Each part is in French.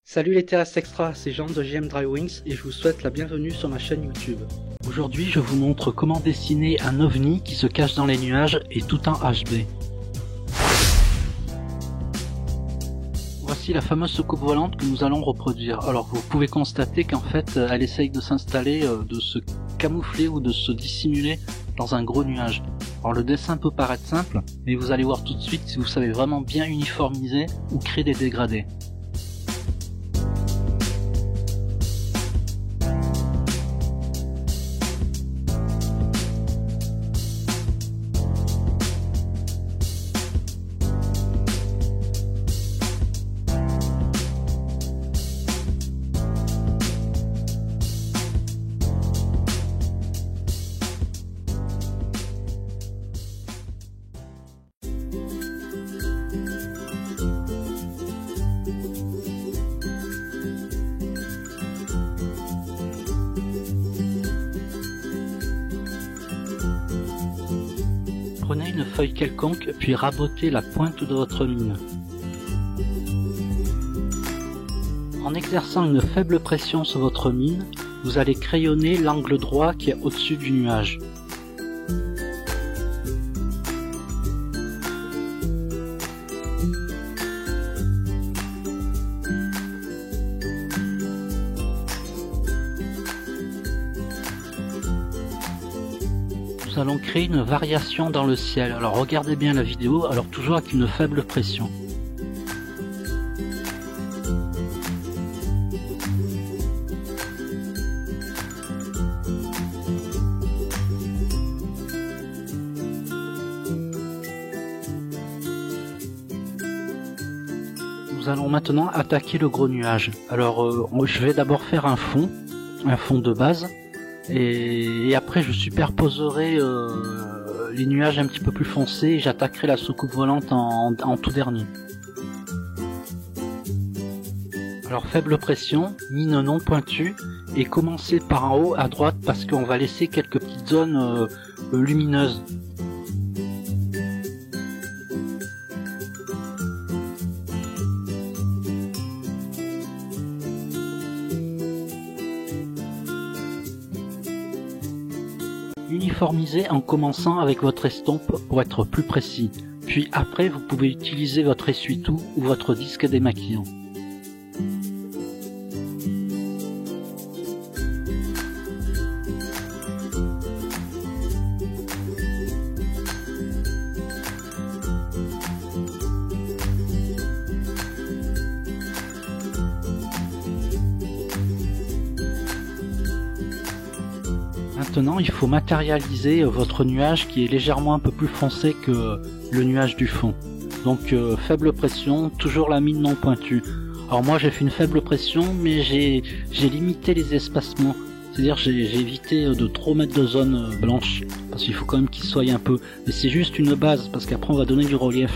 Salut les terrestres extra, c'est Jean de JM Drywings et je vous souhaite la bienvenue sur ma chaîne YouTube. Aujourd'hui je vous montre comment dessiner un ovni qui se cache dans les nuages et tout en HB. Voici la fameuse soucoupe volante que nous allons reproduire. Alors vous pouvez constater qu'en fait elle essaye de s'installer, de se camoufler ou de se dissimuler dans un gros nuage. Alors le dessin peut paraître simple, mais vous allez voir tout de suite si vous savez vraiment bien uniformiser ou créer des dégradés. Prenez une feuille quelconque, puis rabotez la pointe de votre mine. En exerçant une faible pression sur votre mine, vous allez crayonner l'angle droit qui est au-dessus du nuage. Nous allons créer une variation dans le ciel. Alors regardez bien la vidéo, alors toujours avec une faible pression. Nous allons maintenant attaquer le gros nuage. Alors je vais d'abord faire un fond de base. Et après je superposerai les nuages un petit peu plus foncés et j'attaquerai la soucoupe volante en tout dernier. Alors faible pression, mine non pointue et commencez par en haut à droite parce qu'on va laisser quelques petites zones lumineuses. Uniformisez en commençant avec votre estompe pour être plus précis, puis après vous pouvez utiliser votre essuie-tout ou votre disque démaquillant. Maintenant, il faut matérialiser votre nuage qui est légèrement un peu plus foncé que le nuage du fond. Donc faible pression, toujours la mine non pointue. Alors moi j'ai fait une faible pression, mais j'ai limité les espacements. C'est-à-dire j'ai évité de trop mettre de zones blanches, parce qu'il faut quand même qu'il soit un peu. Mais c'est juste une base, parce qu'après on va donner du relief.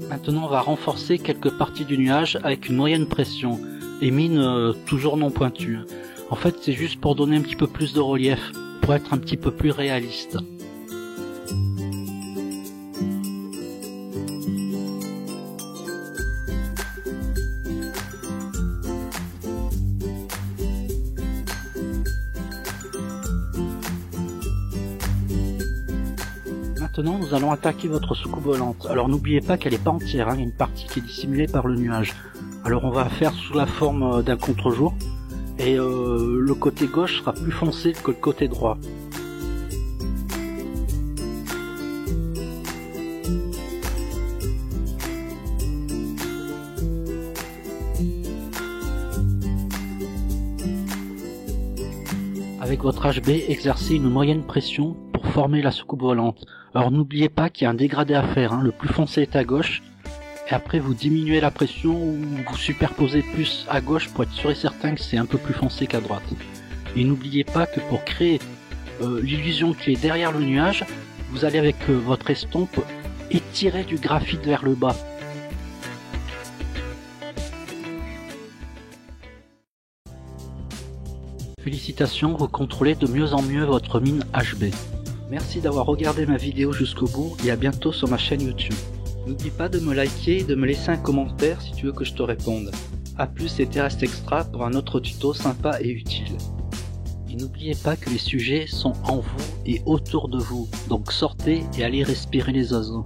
Maintenant on va renforcer quelques parties du nuage avec une moyenne pression et mine toujours non pointue. En fait c'est juste pour donner un petit peu plus de relief, pour être un petit peu plus réaliste. Maintenant nous allons attaquer votre soucoupe volante. Alors n'oubliez pas qu'elle n'est pas entière, il y a une partie qui est dissimulée par le nuage. Alors on va faire sous la forme d'un contre-jour et le côté gauche sera plus foncé que le côté droit. Avec votre HB, exercez une moyenne pression pour former la soucoupe volante. Alors n'oubliez pas qu'il y a un dégradé à faire, le plus foncé est à gauche, et après vous diminuez la pression ou vous superposez plus à gauche pour être sûr et certain que c'est un peu plus foncé qu'à droite. Et n'oubliez pas que pour créer l'illusion qui est derrière le nuage, vous allez avec votre estompe et tirez du graphite vers le bas. Félicitations, vous contrôlez de mieux en mieux votre mine HB. Merci d'avoir regardé ma vidéo jusqu'au bout et à bientôt sur ma chaîne YouTube. N'oublie pas de me liker et de me laisser un commentaire si tu veux que je te réponde. A plus et Terrestre Extra pour un autre tuto sympa et utile. Et n'oubliez pas que les sujets sont en vous et autour de vous, donc sortez et allez respirer les oiseaux.